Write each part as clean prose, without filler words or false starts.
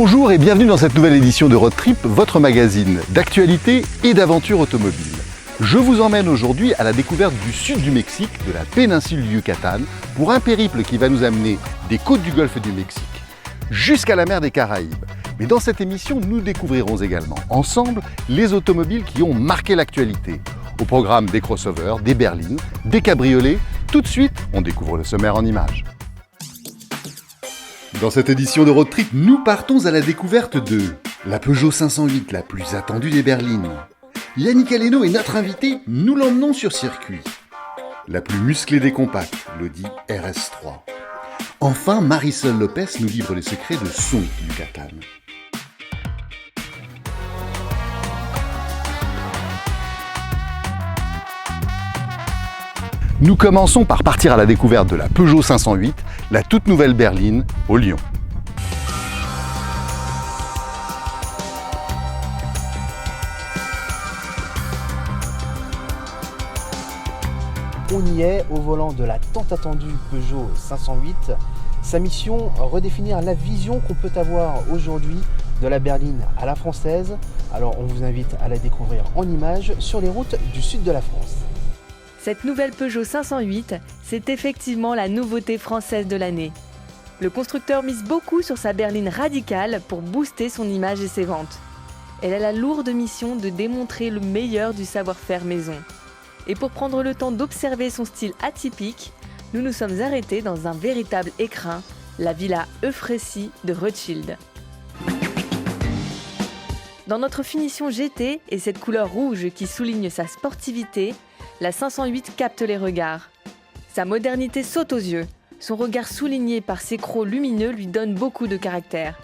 Bonjour et bienvenue dans cette nouvelle édition de Road Trip, votre magazine d'actualité et d'aventure automobile. Je vous emmène aujourd'hui à la découverte du sud du Mexique, de la péninsule du Yucatan, pour un périple qui va nous amener des côtes du golfe du Mexique jusqu'à la mer des Caraïbes. Mais dans cette émission, nous découvrirons également ensemble les automobiles qui ont marqué l'actualité. Au programme des crossovers, des berlines, des cabriolets. Tout de suite, on découvre le sommaire en images. Dans cette édition de Road Trip, nous partons à la découverte de la Peugeot 508, la plus attendue des berlines. Yannick Aleno est notre invité, nous l'emmenons sur circuit. La plus musclée des compacts, l'Audi RS3. Enfin, Marisol Lopez nous livre les secrets de son Yucatan. Nous commençons par partir à la découverte de la Peugeot 508, la toute nouvelle berline, au Lyon. On y est, au volant de la tant attendue Peugeot 508. Sa mission, redéfinir la vision qu'on peut avoir aujourd'hui de la berline à la française. Alors on vous invite à la découvrir en images sur les routes du sud de la France. Cette nouvelle Peugeot 508, c'est effectivement la nouveauté française de l'année. Le constructeur mise beaucoup sur sa berline radicale pour booster son image et ses ventes. Elle a la lourde mission de démontrer le meilleur du savoir-faire maison. Et pour prendre le temps d'observer son style atypique, nous nous sommes arrêtés dans un véritable écrin, la Villa Eufrésie de Rothschild. Dans notre finition GT et cette couleur rouge qui souligne sa sportivité, la 508 capte les regards. Sa modernité saute aux yeux. Son regard souligné par ses crocs lumineux lui donne beaucoup de caractère.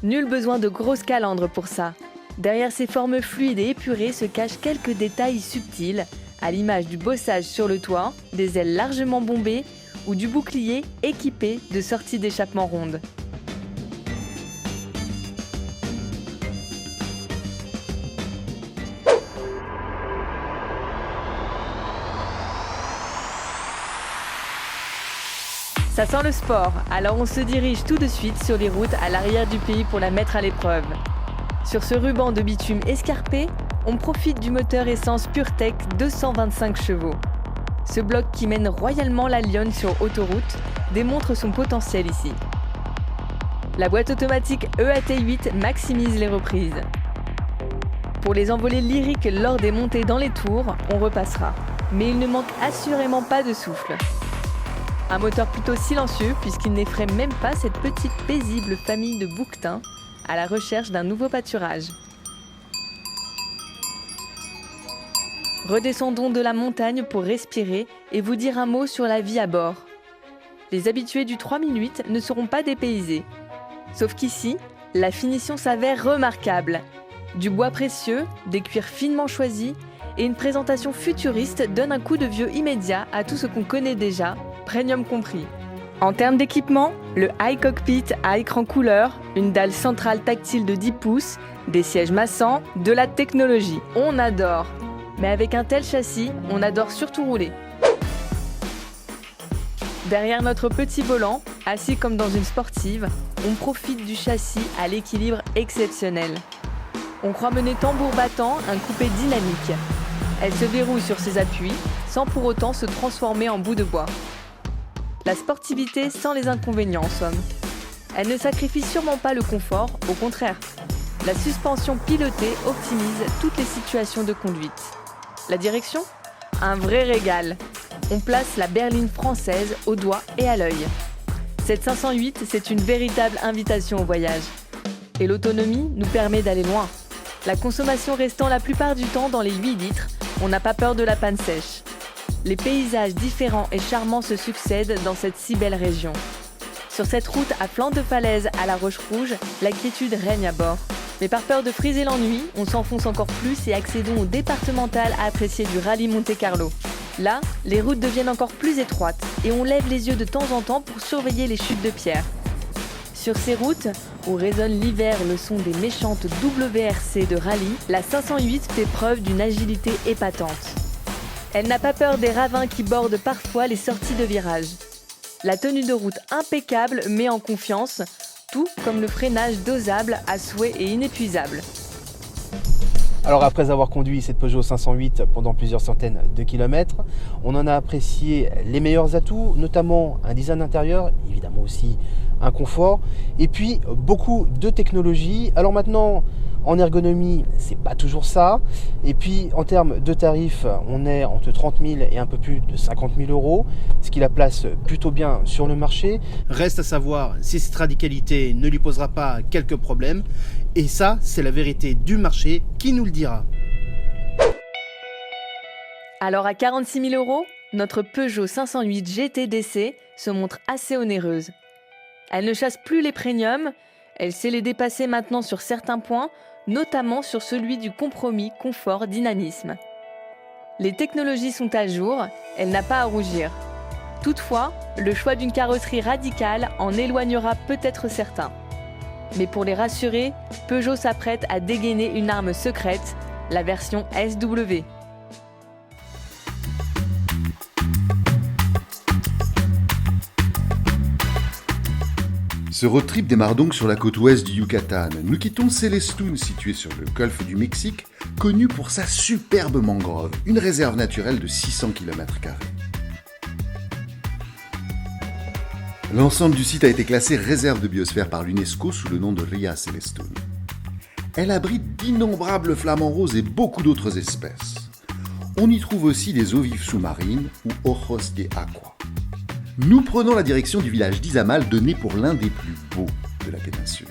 Nul besoin de grosses calandres pour ça. Derrière ses formes fluides et épurées se cachent quelques détails subtils, à l'image du bossage sur le toit, des ailes largement bombées ou du bouclier équipé de sorties d'échappement rondes. Ça sent le sport, alors on se dirige tout de suite sur les routes à l'arrière du pays pour la mettre à l'épreuve. Sur ce ruban de bitume escarpé, on profite du moteur essence PureTech 225 chevaux. Ce bloc qui mène royalement la Lionne sur autoroute démontre son potentiel ici. La boîte automatique EAT8 maximise les reprises. Pour les envolées lyriques lors des montées dans les tours, on repassera. Mais il ne manque assurément pas de souffle. Un moteur plutôt silencieux puisqu'il n'effraie même pas cette petite paisible famille de bouquetins à la recherche d'un nouveau pâturage. Redescendons de la montagne pour respirer et vous dire un mot sur la vie à bord. Les habitués du 3008 ne seront pas dépaysés. Sauf qu'ici, la finition s'avère remarquable. Du bois précieux, des cuirs finement choisis et une présentation futuriste donnent un coup de vieux immédiat à tout ce qu'on connaît déjà, premium compris. En termes d'équipement, le iCockpit à écran couleur, une dalle centrale tactile de 10 pouces, des sièges massants, de la technologie. On adore. Mais avec un tel châssis, on adore surtout rouler. Derrière notre petit volant, assis comme dans une sportive, on profite du châssis à l'équilibre exceptionnel. On croit mener tambour battant un coupé dynamique. Elle se verrouille sur ses appuis, sans pour autant se transformer en bout de bois. La sportivité sans les inconvénients en somme. Elle ne sacrifie sûrement pas le confort, au contraire. La suspension pilotée optimise toutes les situations de conduite. La direction ? Un vrai régal. On place la berline française au doigt et à l'œil. Cette 508, c'est une véritable invitation au voyage. Et l'autonomie nous permet d'aller loin. La consommation restant la plupart du temps dans les 8 litres, on n'a pas peur de la panne sèche. Les paysages différents et charmants se succèdent dans cette si belle région. Sur cette route à flanc de falaise à la Roche Rouge, la quiétude règne à bord. Mais par peur de friser l'ennui, on s'enfonce encore plus et accédons au départemental à apprécier du rallye Monte-Carlo. Là, les routes deviennent encore plus étroites et on lève les yeux de temps en temps pour surveiller les chutes de pierre. Sur ces routes, où résonne l'hiver le son des méchantes WRC de rallye, la 508 fait preuve d'une agilité épatante. Elle n'a pas peur des ravins qui bordent parfois les sorties de virage. La tenue de route impeccable met en confiance. tout comme le freinage dosable à souhait et inépuisable. Alors après avoir conduit cette Peugeot 508 pendant plusieurs centaines de kilomètres, on en a apprécié les meilleurs atouts, notamment un design intérieur, évidemment aussi un confort, et puis beaucoup de technologie. Alors maintenant, en ergonomie, c'est pas toujours ça. Et puis en termes de tarifs, on est entre 30 000 et un peu plus de 50 000 euros, ce qui la place plutôt bien sur le marché. Reste à savoir si cette radicalité ne lui posera pas quelques problèmes. Et ça, c'est la vérité du marché qui nous le dira. Alors à 46 000 euros, notre Peugeot 508 GTDC se montre assez onéreuse. Elle ne chasse plus les premiums, elle sait les dépasser maintenant sur certains points, notamment sur celui du compromis confort-dynamisme. Les technologies sont à jour, elle n'a pas à rougir. Toutefois, le choix d'une carrosserie radicale en éloignera peut-être certains. Mais pour les rassurer, Peugeot s'apprête à dégainer une arme secrète, la version SW. Ce road trip démarre donc sur la côte ouest du Yucatan. Nous quittons Celestún, situé sur le golfe du Mexique, connu pour sa superbe mangrove, une réserve naturelle de 600 km². L'ensemble du site a été classé réserve de biosphère par l'UNESCO sous le nom de Ria Celestún. Elle abrite d'innombrables flamants roses et beaucoup d'autres espèces. On y trouve aussi des eaux vives sous-marines ou ojos de agua. Nous prenons la direction du village d'Izamal, donné pour l'un des plus beaux de la péninsule.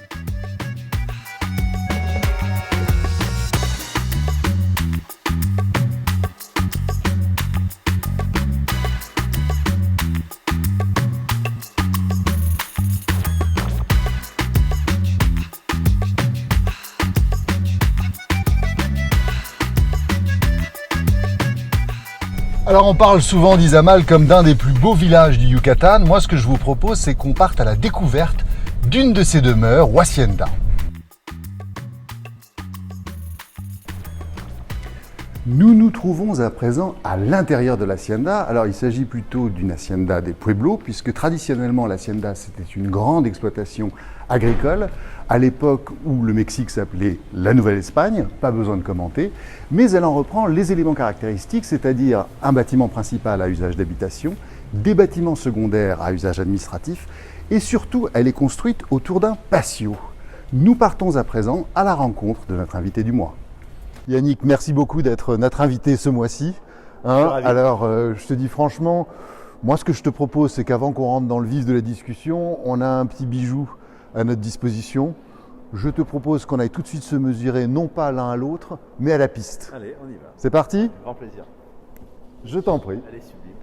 Alors on parle souvent d'Izamal comme d'un des plus beaux villages du Yucatan. Moi ce que je vous propose c'est qu'on parte à la découverte d'une de ces demeures, ou hacienda. Nous nous trouvons à présent à l'intérieur de l'hacienda. Alors il s'agit plutôt d'une hacienda des pueblos, puisque traditionnellement l'hacienda c'était une grande exploitation agricole, à l'époque où le Mexique s'appelait la Nouvelle-Espagne, pas besoin de commenter, mais elle en reprend les éléments caractéristiques, c'est-à-dire un bâtiment principal à usage d'habitation, des bâtiments secondaires à usage administratif, et surtout elle est construite autour d'un patio. Nous partons à présent à la rencontre de notre invité du mois. Yannick, merci beaucoup d'être notre invité ce mois-ci. Alors, je te dis franchement, moi ce que je te propose, c'est qu'avant qu'on rentre dans le vif de la discussion, on a un petit bijou à notre disposition. Je te propose qu'on aille tout de suite se mesurer, non pas l'un à l'autre, mais à la piste. Allez, on y va. C'est parti ? Grand plaisir. Je t'en prie. Allez, sublime.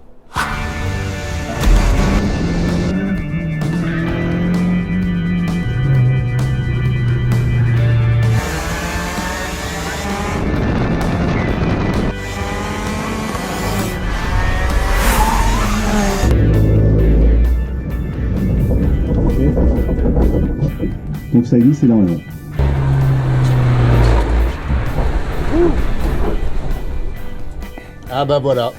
Donc ça glisse énormément. Ah bah voilà.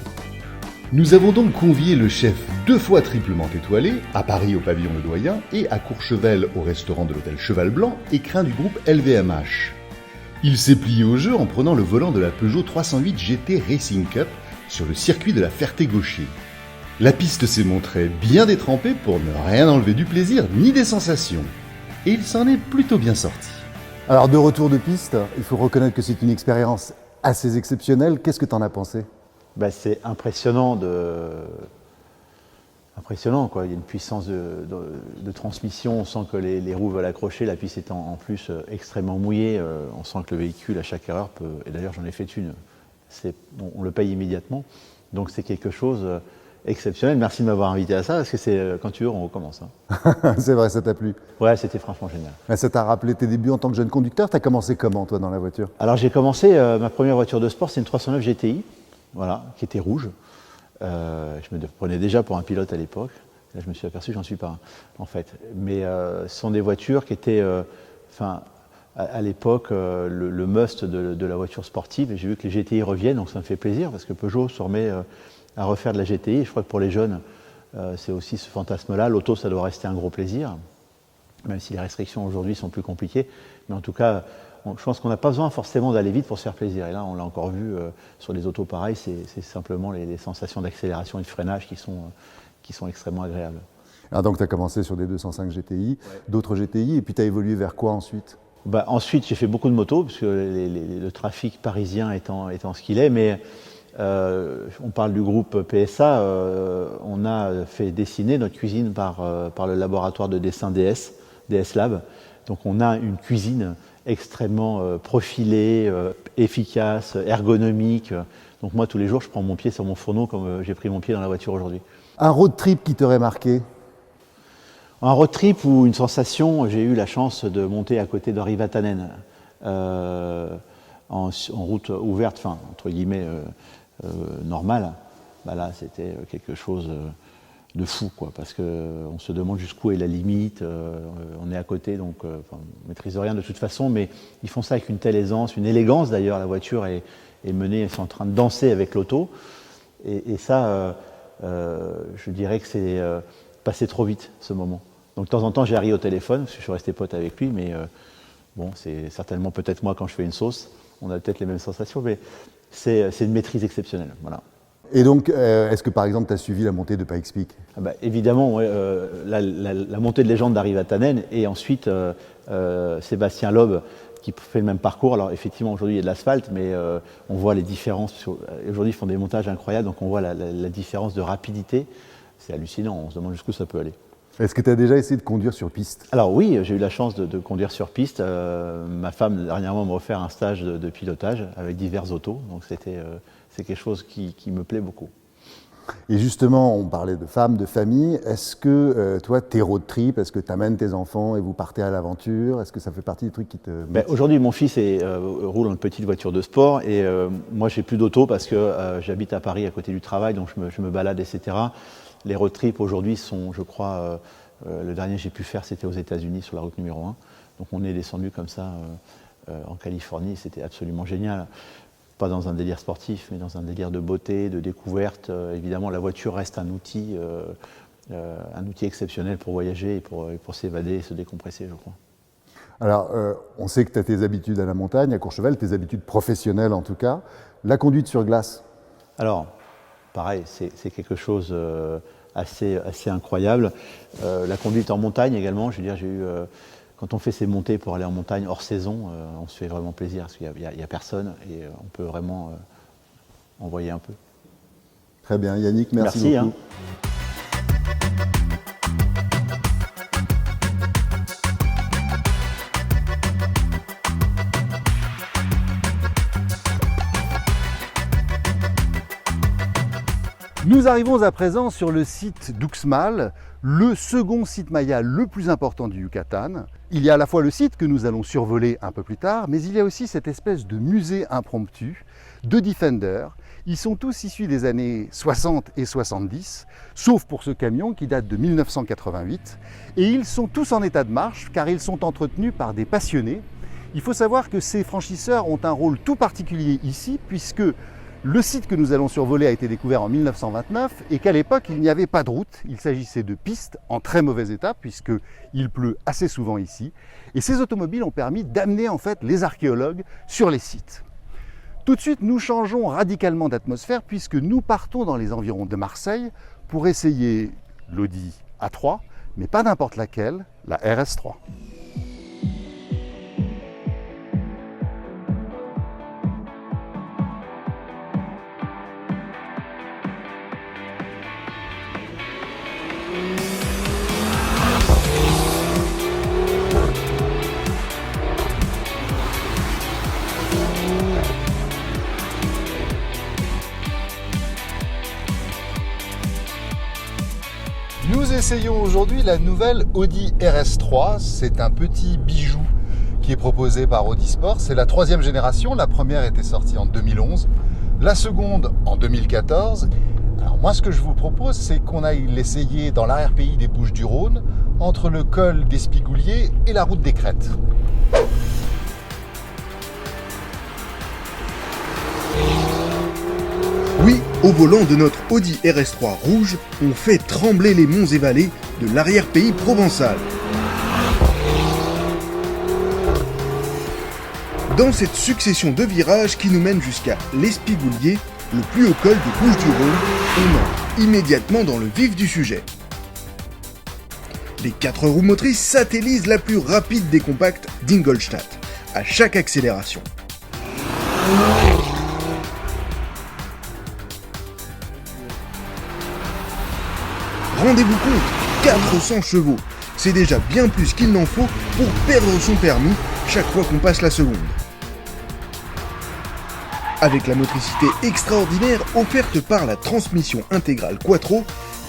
Nous avons donc convié le chef 2 fois triplement étoilé, à Paris au pavillon Le Doyen et à Courchevel au restaurant de l'hôtel Cheval Blanc, écrin du groupe LVMH. Il s'est plié au jeu en prenant le volant de la Peugeot 308 GT Racing Cup sur le circuit de la Ferté-Gaucher. La piste s'est montrée bien détrempée pour ne rien enlever du plaisir ni des sensations. Et il s'en est plutôt bien sorti. Alors de retour de piste, il faut reconnaître que c'est une expérience assez exceptionnelle. Qu'est-ce que tu en as pensé ? C'est impressionnant impressionnant quoi. Il y a une puissance de transmission, on sent que les roues veulent accrocher, la piste étant en plus extrêmement mouillée, on sent que le véhicule à chaque erreur peut, et d'ailleurs j'en ai fait une, on le paye immédiatement, donc c'est quelque chose exceptionnel. Merci de m'avoir invité à ça, parce que c'est quand tu veux on recommence. C'est vrai, ça t'a plu ? Ouais, c'était franchement génial. Ça t'a rappelé tes débuts en tant que jeune conducteur ? T'as commencé comment toi dans la voiture ? Alors j'ai commencé, ma première voiture de sport c'est une 309 GTI, voilà, qui était rouge. Je me prenais déjà pour un pilote à l'époque. Là, je me suis aperçu que j'en suis pas un, en fait. Mais ce sont des voitures qui étaient, à l'époque, le must de la voiture sportive. Et j'ai vu que les GTI reviennent, donc ça me fait plaisir, parce que Peugeot se remet à refaire de la GTI. Et je crois que pour les jeunes, c'est aussi ce fantasme-là. L'auto, ça doit rester un gros plaisir. même si les restrictions aujourd'hui sont plus compliquées. Mais en tout cas, je pense qu'on n'a pas besoin forcément d'aller vite pour se faire plaisir. Et là, on l'a encore vu sur les autos pareilles, c'est simplement les sensations d'accélération et de freinage qui sont extrêmement agréables. Alors donc tu as commencé sur des 205 GTI, d'autres GTI, et puis tu as évolué vers quoi ensuite ? Ensuite, j'ai fait beaucoup de motos, parce que le trafic parisien étant ce qu'il est, mais on parle du groupe PSA, on a fait dessiner notre cuisine par le laboratoire de dessin DS Lab. Donc on a une cuisine extrêmement profilée, efficace, ergonomique. Donc moi, tous les jours, je prends mon pied sur mon fourneau comme j'ai pris mon pied dans la voiture aujourd'hui. Un road trip qui t'aurait marqué ? Un road trip ou une sensation, j'ai eu la chance de monter à côté d'Henri Vatanen en route ouverte, enfin entre guillemets normale. Là, c'était quelque chose de fou, quoi, parce qu'on se demande jusqu'où est la limite. On est à côté, donc on ne maîtrise rien de toute façon, mais ils font ça avec une telle aisance, une élégance d'ailleurs. La voiture est menée, ils sont en train de danser avec l'auto, et ça, je dirais que c'est passé trop vite ce moment. Donc de temps en temps, j'ai Harry au téléphone, parce que je suis resté pote avec lui, mais bon, c'est certainement peut-être moi quand je fais une sauce, on a peut-être les mêmes sensations, mais c'est une maîtrise exceptionnelle. Voilà. Et donc, est-ce que par exemple, tu as suivi la montée de Pikes Peak ? Évidemment, ouais, la montée de légende d'Harry Vatanen, et ensuite Sébastien Loeb, qui fait le même parcours. Alors effectivement, aujourd'hui, il y a de l'asphalte, mais on voit les différences. Aujourd'hui, ils font des montages incroyables, donc on voit la différence de rapidité. C'est hallucinant, on se demande jusqu'où ça peut aller. Est-ce que tu as déjà essayé de conduire sur piste ? Alors oui, j'ai eu la chance de conduire sur piste. Ma femme, dernièrement, m'a offert un stage de pilotage avec divers autos. Donc c'est quelque chose qui me plaît beaucoup. Et justement, on parlait de femmes, de famille. Est-ce que toi, tes road trip, est-ce que tu amènes tes enfants et vous partez à l'aventure ? Est-ce que ça fait partie des trucs qui te... Aujourd'hui, mon fils roule en une petite voiture de sport, et moi, j'ai plus d'auto parce que j'habite à Paris à côté du travail, donc je me balade, etc. Les road trips aujourd'hui sont, je crois, le dernier que j'ai pu faire, c'était aux États-Unis sur la route numéro 1. Donc on est descendu comme ça en Californie, c'était absolument génial. Pas dans un délire sportif, mais dans un délire de beauté, de découverte. Évidemment, la voiture reste un outil exceptionnel pour voyager et pour s'évader et se décompresser, je crois. Alors, on sait que tu as tes habitudes à la montagne, à Courchevel, tes habitudes professionnelles en tout cas. La conduite sur glace ? Alors, pareil, c'est quelque chose assez incroyable. La conduite en montagne également, je veux dire, j'ai eu... Quand on fait ces montées pour aller en montagne hors saison, on se fait vraiment plaisir parce qu'il n'y a personne et on peut vraiment envoyer un peu. Très bien, Yannick, merci beaucoup. Nous arrivons à présent sur le site d'Uxmal, le second site maya le plus important du Yucatan. Il y a à la fois le site que nous allons survoler un peu plus tard, mais il y a aussi cette espèce de musée impromptu de Defender. Ils sont tous issus des années 60 et 70, sauf pour ce camion qui date de 1988. Et ils sont tous en état de marche car ils sont entretenus par des passionnés. Il faut savoir que ces franchisseurs ont un rôle tout particulier ici, puisque le site que nous allons survoler a été découvert en 1929 et qu'à l'époque, il n'y avait pas de route. Il s'agissait de pistes en très mauvais état puisqu'il pleut assez souvent ici. Et ces automobiles ont permis d'amener en fait les archéologues sur les sites. Tout de suite, nous changeons radicalement d'atmosphère puisque nous partons dans les environs de Marseille pour essayer l'Audi A3, mais pas n'importe laquelle, la RS3. Nous essayons aujourd'hui la nouvelle Audi RS3. C'est un petit bijou qui est proposé par Audi Sport. C'est la troisième génération. La première était sortie en 2011, la seconde en 2014. Alors moi, ce que je vous propose, c'est qu'on aille l'essayer dans l'arrière-pays des Bouches-du-Rhône, entre le col d'Espigoulier et la route des Crêtes. Oui, au volant de notre Audi RS3 rouge, on fait trembler les monts et vallées de l'arrière-pays provençal. dans cette succession de virages qui nous mène jusqu'à l'Espigoulier, le plus haut col de Bouches-du-Rhône, on entre immédiatement dans le vif du sujet. Les 4 roues motrices satellisent la plus rapide des compacts d'Ingolstadt, à chaque accélération. Rendez-vous compte, 400 chevaux, c'est déjà bien plus qu'il n'en faut pour perdre son permis chaque fois qu'on passe la seconde. Avec la motricité extraordinaire offerte par la transmission intégrale Quattro,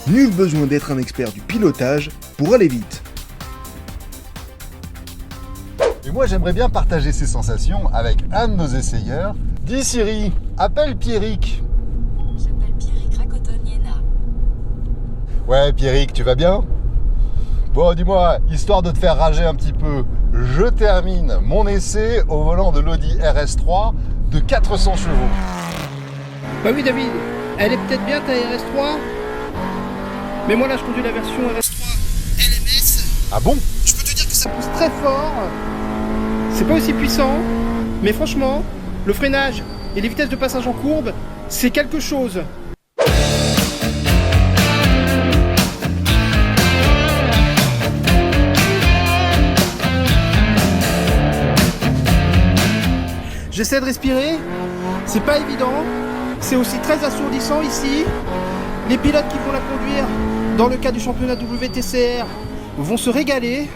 nul besoin d'être un expert du pilotage pour aller vite. Et moi j'aimerais bien partager ces sensations avec un de nos essayeurs. Dis Siri, appelle Pierrick. J'appelle Pierrick Racoton-Iéna. Ouais Pierrick, tu vas bien? Bon dis-moi, histoire de te faire rager un petit peu, je termine mon essai au volant de l'Audi RS3 de 400 chevaux. Bah oui David, elle est peut-être bien ta RS3, mais moi là je conduis la version RS3 LMS. Ah bon? Je peux te dire que ça pousse très fort, c'est pas aussi puissant, mais franchement, le freinage et les vitesses de passage en courbe, c'est quelque chose. J'essaie de respirer, c'est pas évident, c'est aussi très assourdissant ici. Les pilotes qui vont la conduire dans le cas du championnat WTCR vont se régaler.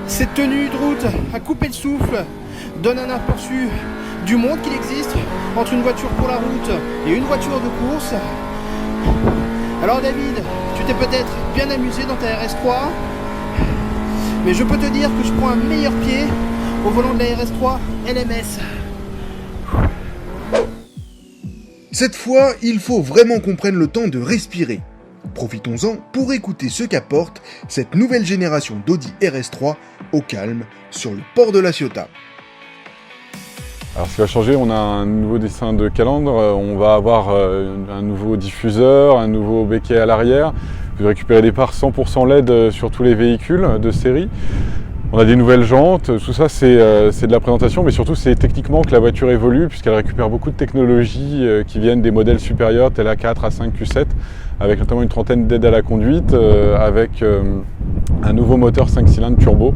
Cette tenue de route à couper le souffle donne un aperçu du monde qu'il existe entre une voiture pour la route et une voiture de course. Alors David, tu t'es peut-être bien amusé dans ta RS3, mais je peux te dire que je prends un meilleur pied au volant de la RS3 LMS. Cette fois, il faut vraiment qu'on prenne le temps de respirer. Profitons-en pour écouter ce qu'apporte cette nouvelle génération d'Audi RS3 au calme sur le port de la Ciotat. Alors ce qui va changer, on a un nouveau dessin de calandre, on va avoir un nouveau diffuseur, un nouveau béquet à l'arrière. Vous récupérez des parts 100% LED sur tous les véhicules de série. On a des nouvelles jantes, tout ça c'est de la présentation, mais surtout c'est techniquement que la voiture évolue puisqu'elle récupère beaucoup de technologies qui viennent des modèles supérieurs tels A4, A5, Q7, avec notamment une trentaine d'aides à la conduite, avec un nouveau moteur 5 cylindres turbo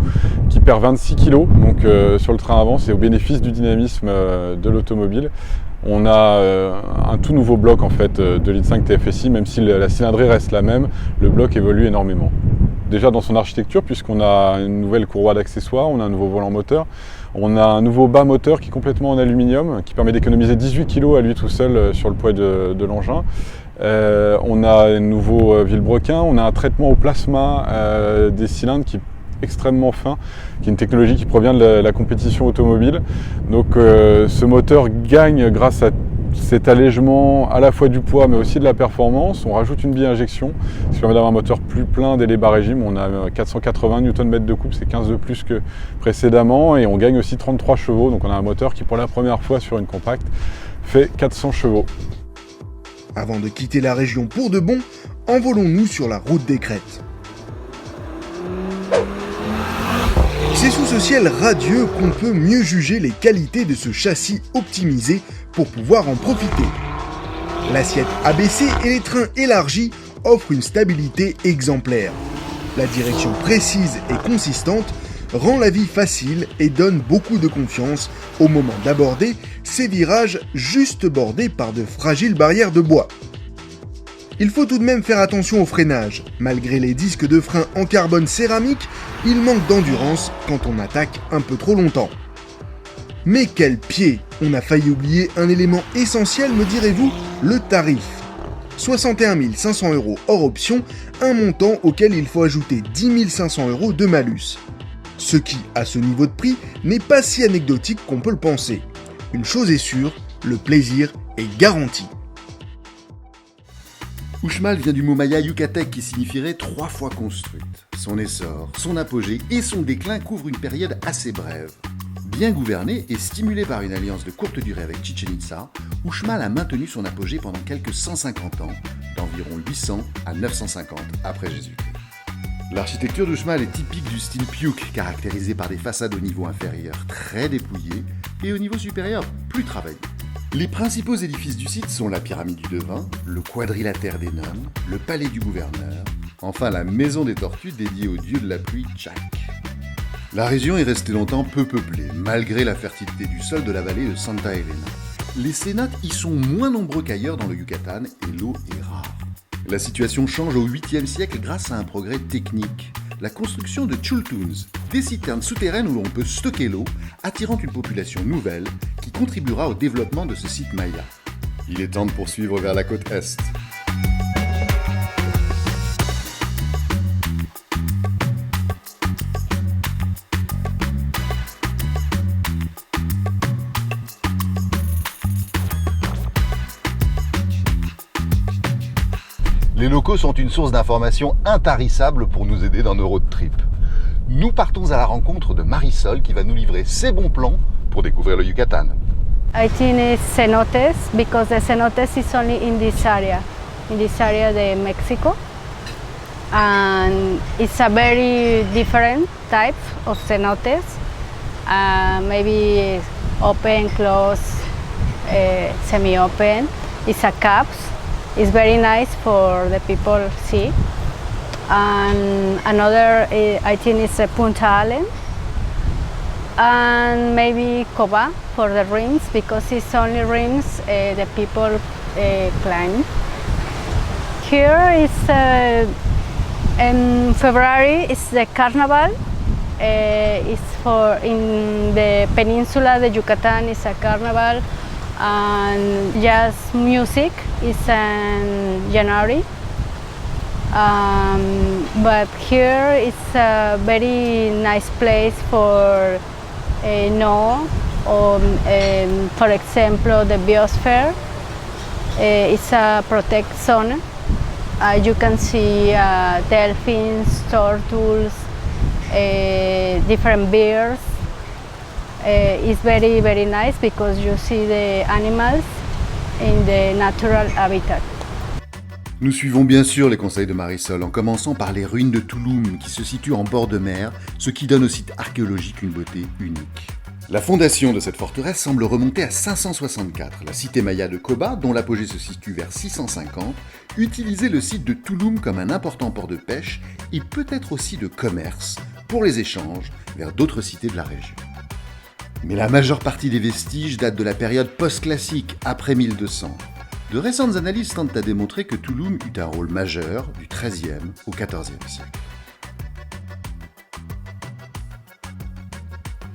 qui perd 26 kg donc, sur le train avant, c'est au bénéfice du dynamisme de l'automobile. On a un tout nouveau bloc en fait de litre 5 TFSI, même si la cylindrée reste la même, le bloc évolue énormément. Déjà dans son architecture, puisqu'on a une nouvelle courroie d'accessoires, on a un nouveau volant moteur, on a un nouveau bas moteur qui est complètement en aluminium, qui permet d'économiser 18 kg à lui tout seul sur le poids de l'engin. On a un nouveau vilebrequin, on a un traitement au plasma des cylindres qui est extrêmement fin, qui est une technologie qui provient de la compétition automobile. Donc ce moteur gagne grâce à cet allègement à la fois du poids mais aussi de la performance. On rajoute une bi-injection, ce qui permet d'avoir un moteur plus plein dès les bas régimes. On a 480 Nm de coupe, c'est 15 de plus que précédemment, et on gagne aussi 33 chevaux. Donc on a un moteur qui pour la première fois sur une compacte fait 400 chevaux. Avant de quitter la région pour de bon, envolons-nous sur la route des crêtes. C'est sous ce ciel radieux qu'on peut mieux juger les qualités de ce châssis optimisé pour pouvoir en profiter. L'assiette abaissée et les trains élargis offrent une stabilité exemplaire. La direction précise et consistante rend la vie facile et donne beaucoup de confiance au moment d'aborder ces virages juste bordés par de fragiles barrières de bois. Il faut tout de même faire attention au freinage. Malgré les disques de frein en carbone céramique, il manque d'endurance quand on attaque un peu trop longtemps. Mais quel pied! On a failli oublier un élément essentiel, me direz-vous, le tarif. 61 500 € hors option, un montant auquel il faut ajouter 10 500 € de malus. Ce qui, à ce niveau de prix, n'est pas si anecdotique qu'on peut le penser. Une chose est sûre, le plaisir est garanti. Uxmal vient du mot maya yucatec qui signifierait 3 fois construite. Son essor, son apogée et son déclin couvrent une période assez brève. Bien gouverné et stimulé par une alliance de courte durée avec Chichen Itza, Uxmal a maintenu son apogée pendant quelques 150 ans, d'environ 800 à 950 après Jésus-Christ. L'architecture d'Uxmal est typique du style Piuk, caractérisé par des façades au niveau inférieur très dépouillées et au niveau supérieur plus travaillées. Les principaux édifices du site sont la pyramide du Devin, le quadrilatère des nonnes, le palais du gouverneur, enfin la maison des tortues dédiée au dieu de la pluie Tchak. La région est restée longtemps peu peuplée, malgré la fertilité du sol de la vallée de Santa Elena. Les cénotes y sont moins nombreux qu'ailleurs dans le Yucatan et l'eau est rare. La situation change au 8e siècle grâce à un progrès technique. La construction de chultuns, des citernes souterraines où l'on peut stocker l'eau, attirant une population nouvelle qui contribuera au développement de ce site maya. Il est temps de poursuivre vers la côte est. Les locaux sont une source d'informations intarissable pour nous aider dans nos road trips. Nous partons à la rencontre de Marisol qui va nous livrer ses bons plans pour découvrir le Yucatan. I think it's cenotes because the cenotes is only in this area de Mexico, and it's a very different type of cenotes. Maybe open, close, semi-open. It's a caps. It's very nice for the people see. And another, I think, is Punta Allen. And maybe Coba for the rims, because it's only rims the people climb. Here is in February is the carnival. It's for in the peninsula de Yucatan is a carnival, and jazz music is in January. But here it's a very nice place for for example, the biosphere. It's a protected zone. You can see dolphins, turtles, different bears. It's very, very nice because you see the animals in the natural habitat. Nous suivons bien sûr les conseils de Marisol en commençant par les ruines de Tulum qui se situent en bord de mer, ce qui donne au site archéologique une beauté unique. La fondation de cette forteresse semble remonter à 564. La cité maya de Coba, dont l'apogée se situe vers 650, utilisait le site de Tulum comme un important port de pêche et peut-être aussi de commerce pour les échanges vers d'autres cités de la région. Mais la majeure partie des vestiges date de la période post-classique, après 1200. De récentes analyses tentent à démontrer que Tulum eut un rôle majeur du XIIIe au XIVe siècle.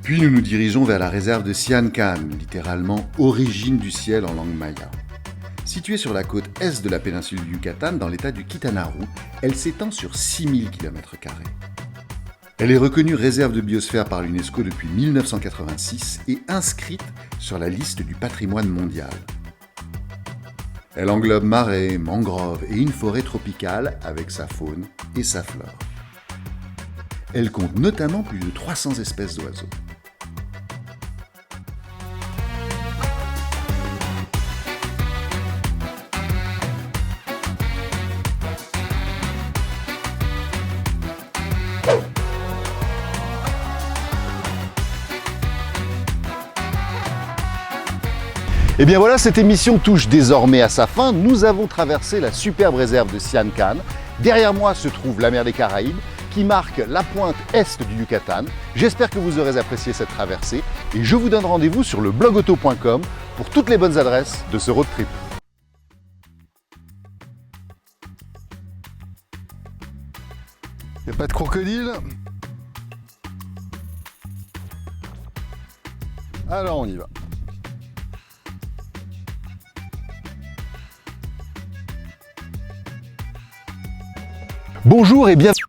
Puis nous nous dirigeons vers la réserve de Siancan, littéralement « origine du ciel » en langue maya. Située sur la côte est de la péninsule du Yucatan, dans l'état du Quintana Roo, elle s'étend sur 6000 km². Elle est reconnue réserve de biosphère par l'UNESCO depuis 1986 et inscrite sur la liste du patrimoine mondial. Elle englobe marais, mangroves et une forêt tropicale avec sa faune et sa flore. Elle compte notamment plus de 300 espèces d'oiseaux. Et bien voilà, cette émission touche désormais à sa fin. Nous avons traversé la superbe réserve de Siancan. Derrière moi se trouve la mer des Caraïbes qui marque la pointe est du Yucatan. J'espère que vous aurez apprécié cette traversée et je vous donne rendez-vous sur le blogauto.com pour toutes les bonnes adresses de ce road trip. Il n'y a pas de crocodile. Alors on y va. Bonjour et bienvenue.